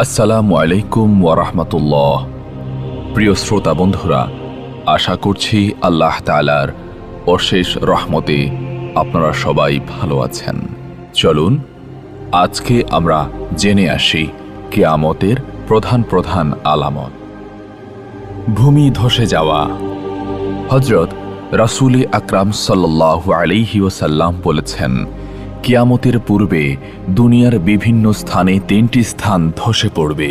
আসসালামু আলাইকুম ওয়া রাহমাতুল্লাহ। প্রিয় শ্রোতা বন্ধুরা, আশা করছি আল্লাহ তাআলার অশেষ রহমতে আপনারা সবাই ভালো আছেন। চলুন আজকে আমরা জেনে আসি কিয়ামতের প্রধান প্রধান আলামত। ভূমি ধসে যাওয়া। হযরত রাসূল আকরাম সাল্লাল্লাহু আলাইহি ওয়াসাল্লাম বলেছেন, কিয়ামতের পূর্বে দুনিয়ার বিভিন্ন স্থানে 3টি স্থান ধসে পড়বে।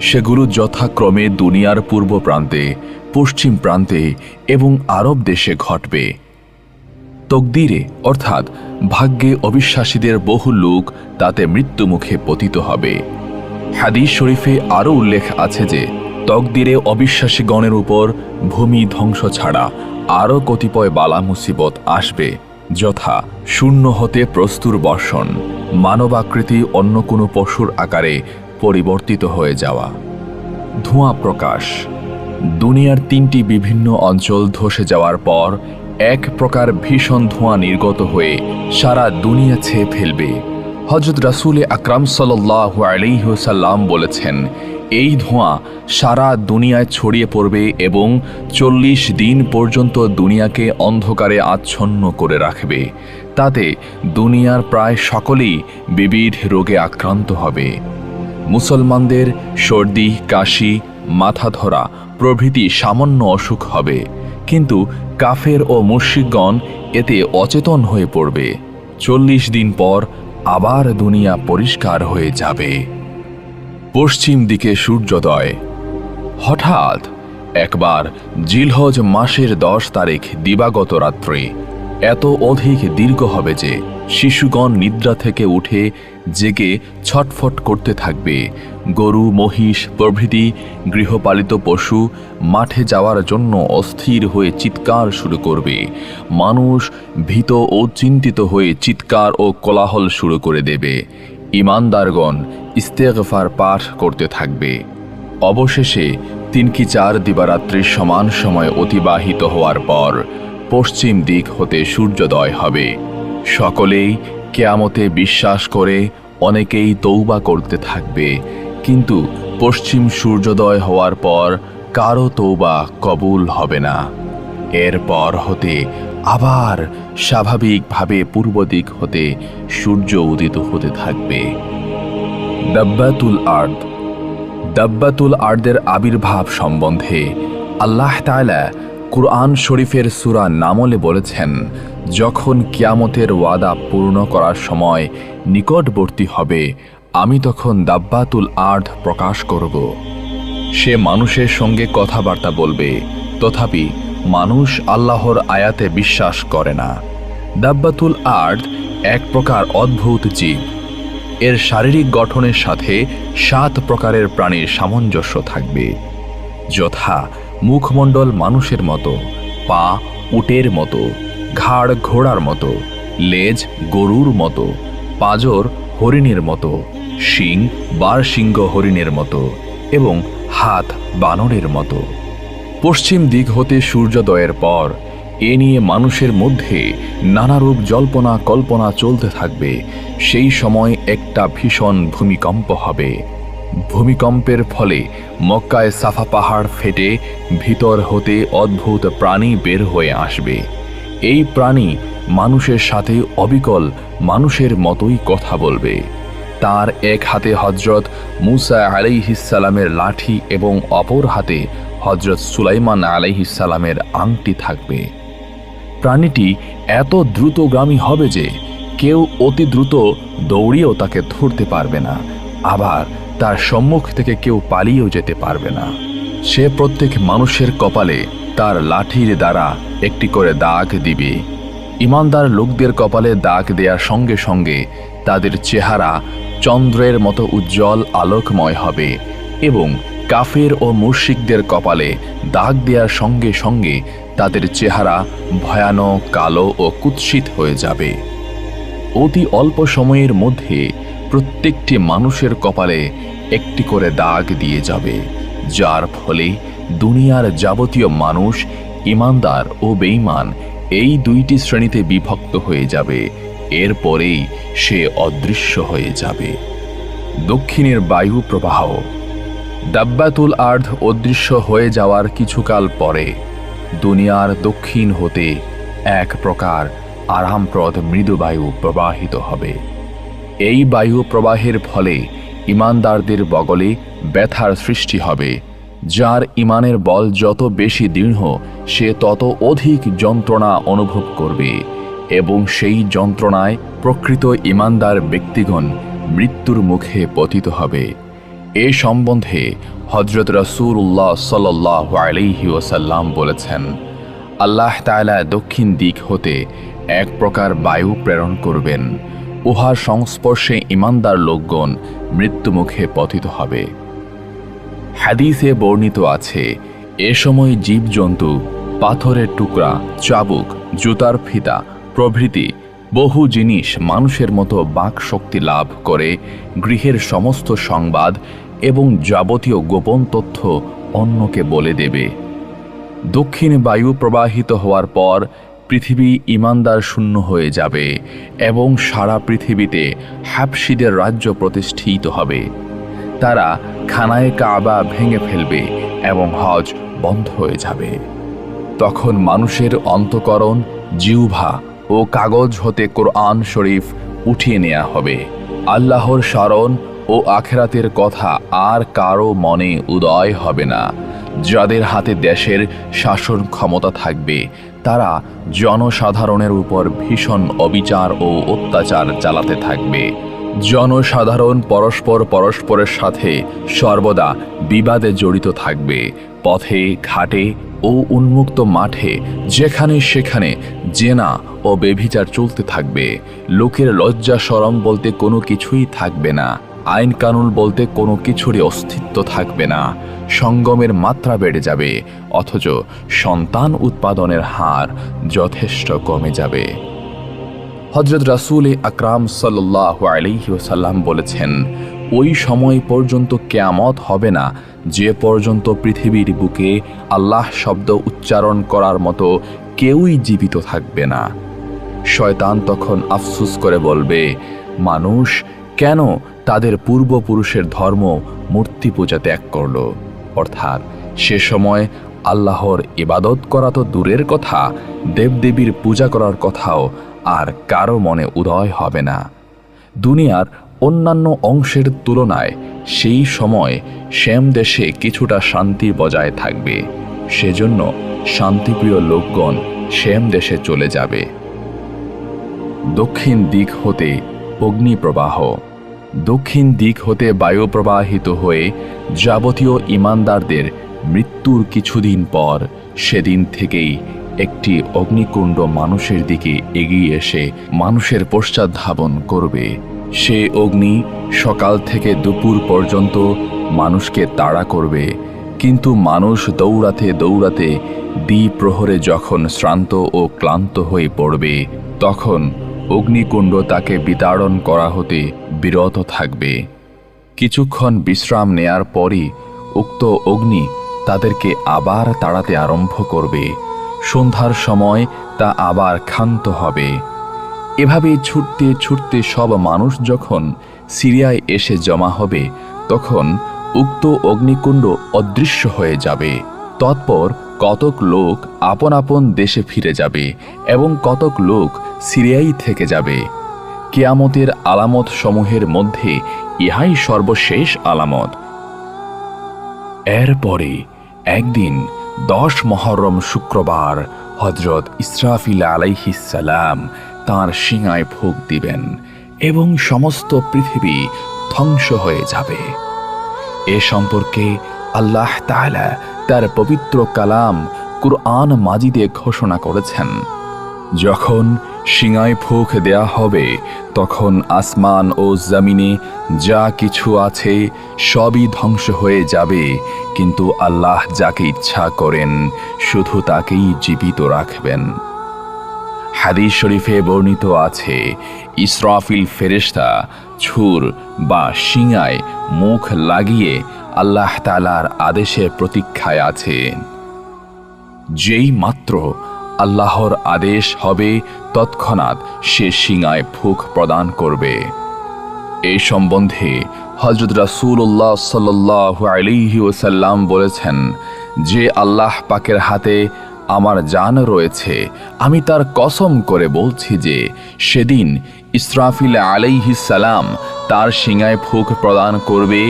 সেগুলো যথাক্রমে দুনিয়ার পূর্ব প্রান্তে, পশ্চিম প্রান্তে এবং আরব দেশে ঘটবে। তকদিরে অর্থাৎ ভাগ্যে অবিশ্বাসীদের বহু লোক তাতে মৃত্যুমুখে পতিত হবে। হাদিস শরীফে আরও উল্লেখ আছে যে তকদিরে অবিশ্বাসীগণের উপর ভূমি ধ্বংস ছাড়া আরও কতিপয় বালা মুসিবত আসবে, যথা শূন্য হতে প্রস্তুর বর্ষণ, মানবাকৃতি অন্য কোনো পশুর আকারে পরিবর্তিত হয়ে যাওয়া, ধোঁয়া প্রকাশ। দুনিয়ার 3টি বিভিন্ন অঞ্চল ধসে যাওয়ার পর এক প্রকার ভীষণ ধোঁয়া নির্গত হয়ে সারা দুনিয়া ছেয়ে ফেলবে। হযরত রাসূল আকরাম সাল্লাল্লাহু আলাইহি ওয়াসাল্লাম বলেছেন, এই ধোঁয়া সারা দুনিয়ায় ছড়িয়ে পড়বে এবং 40 দিন পর্যন্ত দুনিয়াকে অন্ধকারে আচ্ছন্ন করে রাখবে। তাতে দুনিয়ার প্রায় সকলেই বিবিধ রোগে আক্রান্ত হবে। মুসলমানদের সর্দি, কাশি, মাথা ধরা প্রভৃতি সামান্য অসুখ হবে, কিন্তু কাফের ও মুশরিকগণ এতে অচেতন হয়ে পড়বে। 40 দিন পর আবার দুনিয়া পরিষ্কার হয়ে যাবে। পশ্চিম দিকে সূর্যোদয়। হঠাৎ একবার জিলহজ মাসের 10 তারিখ দিবাগত রাত্রে এত অধিক দীর্ঘ হবে যে শিশুগণ নিদ্রা থেকে উঠে জেগে ছটফট করতে থাকবে। গরু, মহিষ প্রভৃতি গৃহপালিত পশু মাঠে যাওয়ার জন্য অস্থির হয়ে চিৎকার শুরু করবে। মানুষ ভীত ও চিন্তিত হয়ে চিৎকার ও কোলাহল শুরু করে দেবে। ঈমানদারগণ ইস্তেগফার পাঠ করতে থাকবে। অবশেষে 3 কি 4 দিবারাত্রির সমান সময় অতিবাহিত হওয়ার পর পশ্চিম দিক হতে সূর্যোদয় হবে। সকলেই কিয়ামতে বিশ্বাস করে অনেকেই তওবা করতে থাকবে, কিন্তু পশ্চিম সূর্যোদয় হওয়ার পর কারো তওবা কবুল হবে না। এরপর হতে আবার স্বাভাবিকভাবে পূর্ব দিক হতে সূর্য উদিত হতে থাকবে। দাব্বাতুল আরদ। দাব্বাতুল আরদের আবির্ভাব সম্বন্ধে আল্লাহ তাআলা কুরআন শরীফের সূরা নামলে বলেছেন, যখন কিয়ামতের ওয়াদা পূর্ণ করার সময় নিকটবর্তী হবে, আমি তখন দাব্বাতুল আরদ প্রকাশ করব। সে মানুষের সঙ্গে কথাবার্তা বলবে, তথাপি মানুষ আল্লাহর আয়াতে বিশ্বাস করে না। দাব্বাতুল আরদ এক প্রকার অদ্ভুত জীব। এর শারীরিক গঠনের সাথে 7 প্রকারের প্রাণীর সামঞ্জস্য থাকবে, যথা মুখমণ্ডল মানুষের মতো, পা উটের মতো, ঘাড় ঘোড়ার মতো, লেজ গরুর মতো, পাঁজর হরিণের মতো, শিং বারশিংহ হরিণের মতো এবং হাত বানরের মতো। পশ্চিম দিক হতে সূর্যোদয়ের পর এ নিয়ে মানুষের মধ্যে নানারূপ জল্পনা কল্পনা চলতে থাকবে। সেই সময় একটা ভীষণ ভূমিকম্প হবে। ভূমিকম্পের ফলে মক্কায় সাফা পাহাড় ফেটে ভিতর হতে অদ্ভুত প্রাণী বের হয়ে আসবে। এই প্রাণী মানুষের সাথে অবিকল মানুষের মতোই কথা বলবে। তার এক হাতে হযরত মূসা আলাইহিস সালামের লাঠি এবং অপর হাতে হযরত সুলাইমান আলাইহিস সালামের আংটি থাকবে। প্রাণীটি এত দ্রুতগামী হবে যে কেউ অতি দ্রুত দৌড়িয়েও তাকে ধরতে পারবে না, আবার তার সম্মুখ থেকে কেউ পালিয়েও যেতে পারবে না। সে প্রত্যেক মানুষের কপালে তার লাঠির দ্বারা একটি করে দাগ দিবে। ঈমানদার লোকদের কপালে দাগ দেওয়ার সঙ্গে সঙ্গে তাদের চেহারা চন্দ্রের মতো উজ্জ্বল আলোকময় হবে এবং কাফের ও মুশরিকদের কপালে দাগ দেওয়ার সঙ্গে সঙ্গে তাদের চেহারা ভয়ানক কালো ও কুৎসিত হয়ে যাবে। অতি অল্প সময়ের মধ্যে প্রত্যেকটি মানুষের কপালে একটি করে দাগ দিয়ে যাবে, যার ফলে দুনিয়ার যাবতীয় মানুষ ঈমানদার ও বেঈমান এই 2টি শ্রেণীতে বিভক্ত হয়ে যাবে। এরপরেই সে অদৃশ্য হয়ে যাবে। দক্ষিণের বায়ু প্রবাহ। দাব্বাতুল আর্ধ অদৃশ্য হয়ে যাওয়ার কিছুকাল পরে দুনিয়ার দক্ষিণ হতে এক প্রকার আরামপ্রদ মৃদু বায়ু প্রবাহিত হবে। এই বায়ু প্রবাহের ফলে ঈমানদারদের বগলে ব্যথার সৃষ্টি হবে। যার ঈমানের বল যত বেশি দৃঢ়, সে তত অধিক যন্ত্রণা অনুভব করবে এবং সেই যন্ত্রণায় প্রকৃত ঈমানদার ব্যক্তিগণ মৃত্যুর মুখে পতিত হবে। এ সম্বন্ধে হযরত রাসূলুল্লাহ সাল্লাল্লাহু আলাইহি ওয়াসাল্লাম বলেছেন, আল্লাহ তাআলা দক্ষিণ দিক হতে এক প্রকার বায়ু প্রেরণ করবেন, উহার সংস্পর্শে ঈমানদার লোকগণ মৃত্যুমুখে পতিত হবে। হাদিসে বর্ণিত আছে, এ সময় জীবজন্তু, পাথরের টুকরা, চাবুক, জুতার ফিতা প্রভৃতি বহু জিনিস মানুষের মতো বাক শক্তি লাভ করে গৃহের সমস্ত সংবাদ এবং যাবতীয় গোপন তথ্য অন্যকে বলে দেবে। দক্ষিণ বায়ু প্রবাহিত হওয়ার পর পৃথিবী ঈমানদার শূন্য হয়ে যাবে এবং সারা পৃথিবীতে হাবশীদের রাজ্য প্রতিষ্ঠিত হবে। তারা খানায়ে কাবা ভেঙে ফেলবে এবং হজ বন্ধ হয়ে যাবে। তখন মানুষের অন্তঃকরণ, জিহ্বা ও কাগজ হতে কোরআন শরীফ উঠিয়ে নেওয়া হবে। আল্লাহর স্মরণ ও আখিরাতের কথা আর কারো মনে উদয় হবে না। যাদের হাতে দেশের শাসন ক্ষমতা থাকবে, তারা জনসাধারণের উপর ভীষণ অবিচার ও অত্যাচার চালাতে থাকবে। জনসাধারণ পরস্পরের সাথে সর্বদা বিবাদে জড়িত থাকবে। পথে ঘাটে ও উন্মুক্ত মাঠে যেখানে সেখানে জেনা ও বেভিচার চলতে থাকবে। লোকের লজ্জা শরম বলতে কোনো কিছুই থাকবে না। আইন কানুন বলতে কোনো কিছুরই অস্তিত্ব থাকবে না। সঙ্গমের মাত্রা বেড়ে যাবে, অথচ সন্তান উৎপাদনের হার যথেষ্ট কমে যাবে। হযরত রাসূল আকরাম সাল্লাল্লাহু আলাইহি ওয়াসাল্লাম বলেছেন, ওই সময় পর্যন্ত কিয়ামত হবে না যে পর্যন্ত পৃথিবীর বুকে আল্লাহ শব্দ উচ্চারণ করার মতো কেউই জীবিত থাকবে না। শয়তান তখন আফসোস করে বলবে, মানুষ কেন তাদের পূর্বপুরুষের ধর্ম মূর্তি পূজা ত্যাগ করল? অর্থাৎ সে সময় আল্লাহর ইবাদত করা তো দূরের কথা, দেবদেবীর পূজা করার কথাও আর কারো মনে উদয় হবে না। দুনিয়ার অন্যান্য অংশের তুলনায় সেই সময় শ্যাম দেশে কিছুটা শান্তি বজায় থাকবে। সেজন্য শান্তিপ্রিয় লোকগণ শ্যাম দেশে চলে যাবে। দক্ষিণ দিক হতে অগ্নিপ্রবাহ। দক্ষিণ দিক হতে বায়ু প্রবাহিত হয়ে যাবতীয় ঈমানদারদের মৃত্যুর কিছুদিন পর সেদিন থেকেই একটি অগ্নিকুণ্ড মানুষের দিকে এগিয়ে এসে মানুষের পশ্চাৎধাবন করবে। সে অগ্নি সকাল থেকে দুপুর পর্যন্ত মানুষকে তাড়া করবে, কিন্তু মানুষ দৌড়াতে দৌড়াতে দ্বিপ্রহরে যখন শ্রান্ত ও ক্লান্ত হয়ে পড়বে, তখন অগ্নিকুণ্ড তাকে বিতাড়ন করা হতে বিরত থাকবে। কিছুক্ষণ বিশ্রাম নেয়ার পরই উক্ত অগ্নি তাদেরকে আবার তাড়াতে আরম্ভ করবে। সন্ধ্যার সময় তা আবার ক্ষান্ত হবে। এভাবে ছুটতে ছুটতে সব মানুষ যখন সিরিয়ায় এসে জমা হবে, তখন উক্ত অগ্নিকুণ্ড অদৃশ্য হয়ে যাবে। তৎপর কতক লোক আপন আপন দেশে ফিরে যাবে এবং কতক লোক সিরিয়ায় থেকে যাবে। কিয়ামতের আলামত সমূহের মধ্যে ইহাই সর্বশেষ আলামত। এরপরে একদিন 10 মুহররম শুক্রবার হযরত ইসরাফিল আলাইহিস সালাম তাঁর শিঙায় ফুঁক দিবেন এবং সমস্ত পৃথিবী ধ্বংস হয়ে যাবে। এ সম্পর্কে আল্লাহ তাআলা তার পবিত্র কালাম কুরআন মাজিদে ঘোষণা করেছেন, যখন শিঙায় ফুঁক দেয়া হবে তখন আসমান ও জমিনে যা কিছু আছে সবই ধ্বংস হয়ে যাবে, কিন্তু আল্লাহ যাকে ইচ্ছা করেন শুধু তাকেই জীবিত রাখবেন। হাদিস শরীফে বর্ণিত আছে, ইসরাফিল ফেরেশতা ছুর বা শিঙায় মুখ লাগিয়ে আল্লাহ তাআলার আদেশের প্রতীক্ষায় আছে। যেই মাত্র আল্লাহর আদেশ হবে তৎক্ষণাৎ সে শিঙায় ফুঁক প্রদান করবে। এই সম্বন্ধে হযরত রাসূলুল্লাহ সাল্লাল্লাহু আলাইহি ওয়াসাল্লাম বলেছেন, যে আল্লাহ পাকের হাতে আমার জান রয়েছে, আমি তার কসম করে বলছি যে সেদিন ইসরাফিল আলাইহিস সালাম তার শিঙায় ফুঁক প্রদান করবে,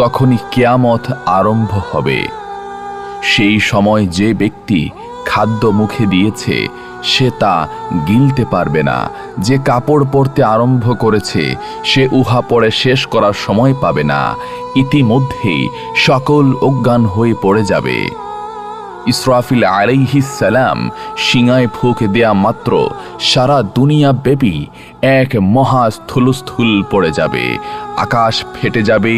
তখনই কিয়ামত আরম্ভ হবে। সেই সময় যে ব্যক্তি খাদ্য মুখে দিয়েছে সে তা গিলতে পারবে না, যে কাপড় পরতে আরম্ভ করেছে সে উহা পরে শেষ করার সময় পাবে না, ইতিমধ্যেই সকল অজ্ঞান হয়ে পড়ে যাবে। ইসরাফিল আলাইহিস সালাম শিঙায় ফুঁক দেয়া মাত্র সারা দুনিয়া ব্যাপী এক মহা স্থূলস্থূল পড়ে যাবে, আকাশ ফেটে যাবে,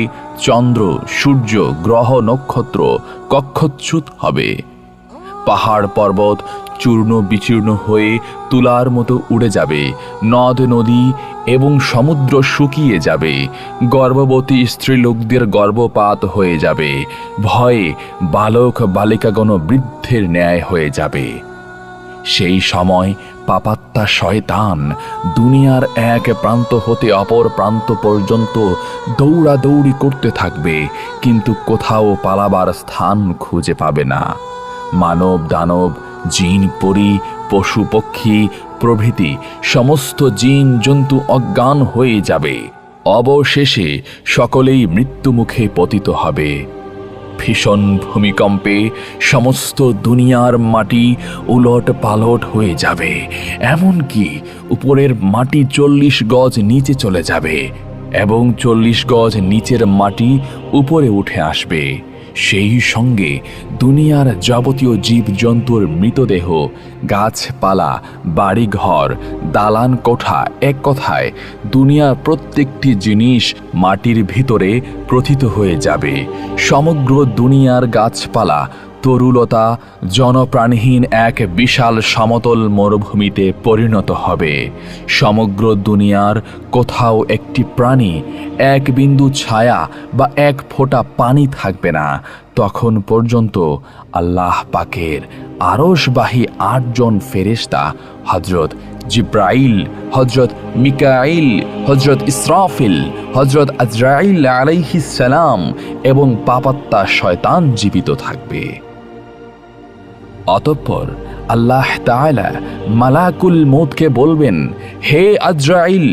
চন্দ্র সূর্য গ্রহ নক্ষত্র কক্ষচ্যুত হবে, পাহাড় পর্বত চূর্ণ বিচূর্ণ হয়ে তুলার মতো উড়ে যাবে, নদ নদী এবং সমুদ্র শুকিয়ে যাবে, গর্ভবতী স্ত্রীলোকদের গর্ভপাত হয়ে যাবে, ভয়ে বালক বালিকাগণ বৃদ্ধের ন্যায় হয়ে যাবে। সেই সময় পাপাত্মা শয়তান দুনিয়ার এক প্রান্ত হতে অপর প্রান্ত পর্যন্ত দৌড়াদৌড়ি করতে থাকবে, কিন্তু কোথাও পালাবার স্থান খুঁজে পাবে না। মানব দানব জিন পরি পশু পক্ষী প্রভৃতি সমস্ত জিন জন্তু অজ্ঞান হয়ে যাবে, অবশেষে সকলেই মৃত্যুমুখে পতিত হবে। ভীষণ ভূমিকম্পে সমস্ত দুনিয়ার মাটি উলট পালট হয়ে যাবে, এমনকি উপরের মাটি 40 গজ নিচে চলে যাবে এবং 40 গজ নিচের মাটি উপরে উঠে আসবে। সেই সঙ্গে দুনিয়ার যাবতীয় জীবজন্তুর মৃতদেহ, গাছপালা, বাড়িঘর, দালান কোঠা, এক কথায় দুনিয়ার প্রত্যেকটি জিনিস মাটির ভিতরে প্রথিত হয়ে যাবে। সমগ্র দুনিয়ার গাছপালা তরুলতা জনপ্রাণীহীন এক বিশাল সমতল মরুভূমিতে পরিণত হবে। সমগ্র দুনিয়ার কোথাও একটি প্রাণী, এক বিন্দু ছায়া বা এক ফোঁটা পানি থাকবে না। তখন পর্যন্ত আল্লাহ পাকের আরশবাহী 8 জন ফেরেশতা হযরত জিব্রাইল, হযরত মিকাইল, হযরত ইসরাফিল, হযরত আজরাইল আলাইহিস সালাম এবং পাপাত্মা শয়তান জীবিত থাকবে। অতঃপর আল্লাহ তাআলা মালাকুল মউতকে বলবেন, হে আজরাইল,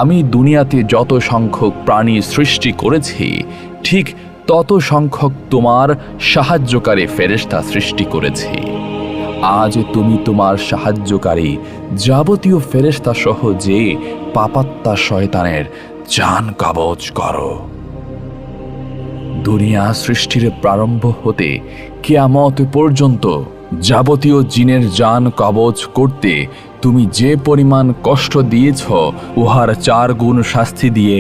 আমি দুনিয়াতে যত সংখ্যক প্রাণী সৃষ্টি করেছি ঠিক তত সংখ্যক তোমার সাহায্যকারী ফেরেশতা সৃষ্টি করেছি। আজ তুমি তোমার সাহায্যকারী যাবতীয় ফেরেশতা সহ যে পাপাত্মা শয়তানের জান কবজ করো। দুনিয়া সৃষ্টির প্রারম্ভ হতে কিয়ামত পর্যন্ত যাবতীয় জিনের জান কবজ করতে তুমি যে পরিমাণ কষ্ট দিয়েছ, উহার 4 গুণ শাস্তি দিয়ে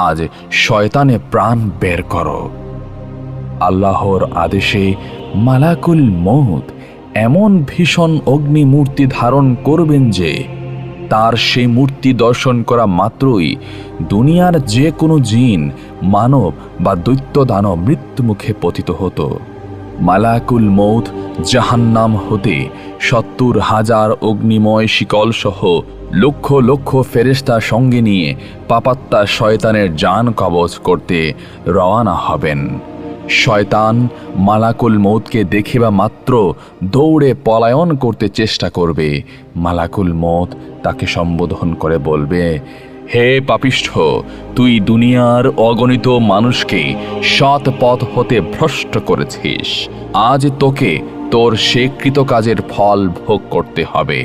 আজ শয়তানে প্রাণ বের করো। আল্লাহর আদেশে মালাকুল মউত এমন ভীষণ অগ্নি মূর্তি ধারণ করবেন যে তার সেই মূর্তি দর্শন করা মাত্রই দুনিয়ার যে কোনো জিন, মানব বা দৈত্য দানব মৃত্যুমুখে পতিত হতো। মালাকুল মউত জাহান্নাম হতে 70,000 অগ্নিময় শিকল সহ লক্ষ লক্ষ ফেরেশতা সঙ্গে নিয়ে পাপাত্মা শয়তানের জান কবজ করতে রওনা হবেন। শয়তান মালাকুল মউতকে দেখিবা মাত্র দৌড়ে পলায়ন করতে চেষ্টা করবে। মালাকুল মউত তাকে সম্বোধন করে বলবে, হে পাপিষ্ঠ, তুই দুনিয়ার অগণিত মানুষকে সৎ পথ হতে ভ্রষ্ট করেছিস। আজ তোকে তোর সে কৃতকাজের ফল ভোগ করতে হবে।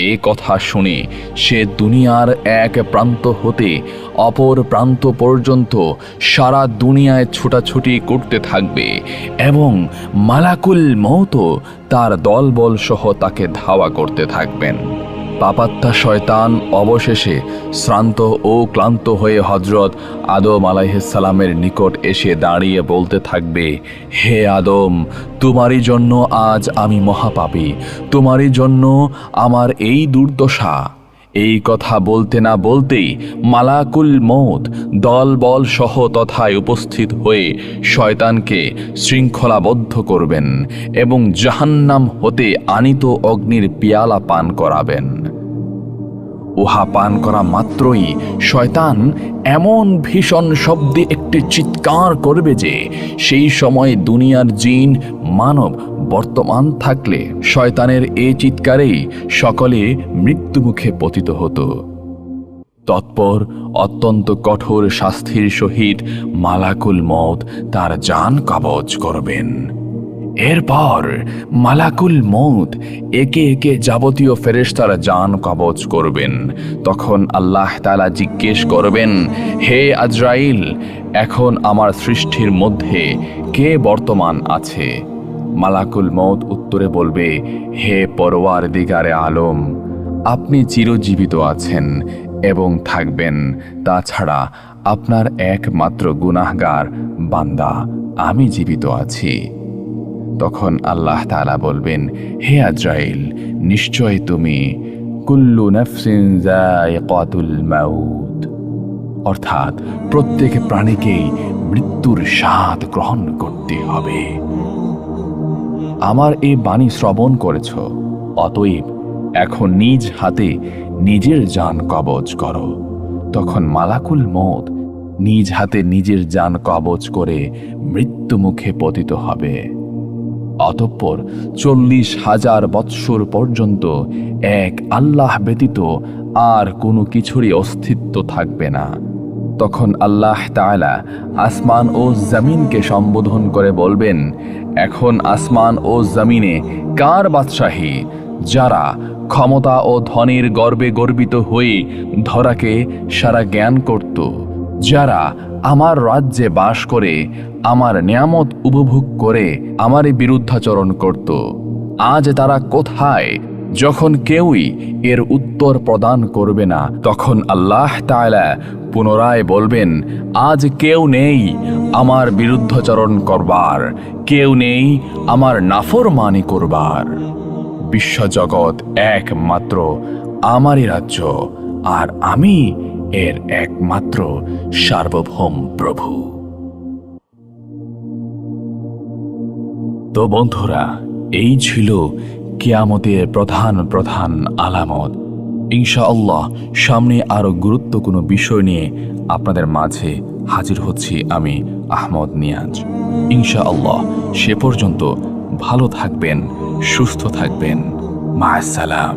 এ কথা শুনে সে দুনিয়ার এক প্রান্ত হতে অপর প্রান্ত পর্যন্ত সারা দুনিয়ায় ছোটাছুটি করতে থাকবে এবং মালাকুল মউতও তার দলবল সহ তাকে ধাওয়া করতে থাকবেন। পাপাত্মা শয়তান অবশেষে শ্রান্ত ও ক্লান্ত হয়ে হযরত আদম আলাইহিস সালামের নিকট এসে দাঁড়িয়ে বলতে থাকবে, হে আদম, তোমারই জন্য আজ আমি মহাপাপী, তোমারই জন্য আমার এই দুর্দশা। এই কথা বলতে না বলতেই মালাকুল মউত দলবল সহ তথায় উপস্থিত হয়ে শয়তানকে শৃঙ্খলাবদ্ধ করবেন এবং জাহান্নাম হতে আনিত অগ্নির পিয়ালা পান করাবেন। উহা পান করা মাত্রই শয়তান এমন ভীষণ শব্দে একটি চিৎকার করবে যে সেই সময় দুনিয়ার জিন মানব বর্তমান থাকলে শয়তানের এই চিৎকারেই সকলে মৃত্যুমুখে পতিত হতো। তৎপর অত্যন্ত কঠোর শাস্তির সহিত মালাকুল মউত তার জান কবজ করবেন। এরপর মালাকুল মউত একে একে যাবতীয় ফেরেশতারা জান কবজ করবেন। তখন আল্লাহ তাআলা জিজ্ঞেস করবেন, হে আজরাইল, এখন আমার সৃষ্টির মধ্যে কে বর্তমান আছে? মালাকুল মউত উত্তরে বলবে, হে পরওয়ারদিগারে আলম, আপনি চিরজীবিত আছেন এবং থাকবেন। তাছাড়া আপনার একমাত্র গুনাহগার বান্দা আমি জীবিত আছি। তখন আল্লাহ তাআলা বলবেন, হে আজরাইল, নিশ্চয় তুমি কুল্লু নাফসিন যায়িকাতুল মাউত, অর্থাৎ প্রত্যেক প্রাণীকেই মৃত্যুর স্বাদ গ্রহণ করতে হবে। আমার এই বাণী শ্রবণ করেছ, অতএব এখন নিজ হাতে নিজের জান কবজ করো। তখন মালাকুল মউত নিজ হাতে নিজের জান কবজ করে মৃত্যুমুখে পতিত হবে। অতঃপর 40,000 বৎসর পর্যন্ত এক আল্লাহ ব্যতীত আর কোনো কিছুরই অস্তিত্ব থাকবে না। তখন আল্লাহ তাআলা আসমান ও জমিনকে সম্বোধন করে বলবেন, এখন আসমান ও জমিনে কার বাদশাহী, যারা ক্ষমতা ও ধনের গর্বে গর্বিত হয়ে ধরাকে সারা জ্ঞান করত, যারা আমার রাজ্যে বাস করে আমার নিয়ামত উপভোগ করে আমারই বিরুদ্ধাচরণ করত, আজ তারা কোথায়? যখন কেউই এর উত্তর প্রদান করবে না, তখন আল্লাহ তাআলা পুনরায় বলবেন, আজ কেউ নেই আমার বিরুদ্ধাচরণ করবার, কেউ নেই আমার নাফরমানি করবার। বিশ্বজগৎ একমাত্র আমারই রাজ্য, আর আমি এর একমাত্র সার্বভৌম প্রভু। তো বন্ধুরা, এই ছিল কিয়ামতের প্রধান প্রধান আলামত। ইনশাআল্লাহ সামনে আরো গুরুত্বপূর্ণ বিষয় নিয়ে আপনাদের মাঝে হাজির হচ্ছি আমি, আহমদ নিয়াজ। ইনশাআল্লাহ সে পর্যন্ত ভালো থাকবেন, সুস্থ থাকবেন। মা আসসালাম।